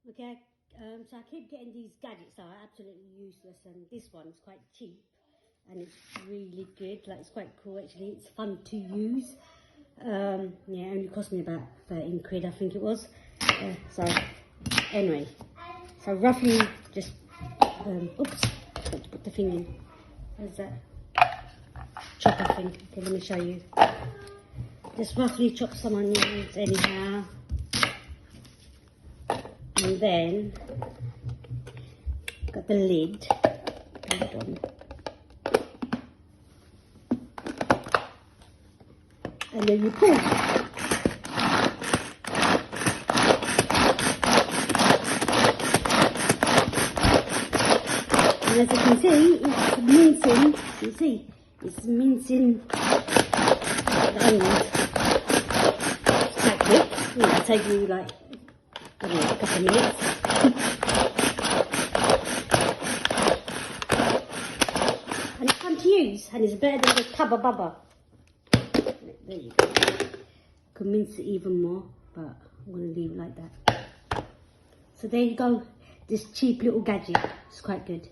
Okay, so I keep getting these gadgets that are absolutely useless, and this one's quite cheap and it's really good. Like, it's quite cool actually, it's fun to use. Yeah, it only cost me about 13 quid, I think it was. So anyway, so roughly just oops, got to put the thing in. There's that chopper thing. Okay, let me show you. Just roughly chop some onions anyhow. And then got the lid. On. And then you pull. And as you can see, it's mincing. You see, it's mincing the onions. It's quite quick. It'll take you like, I don't know, a couple of minutes. And it's fun to use, and it's better than the Cubba Bubba. There you go. Could mince it even more, but I'm going to leave it like that. So there you go, this cheap little gadget. It's quite good.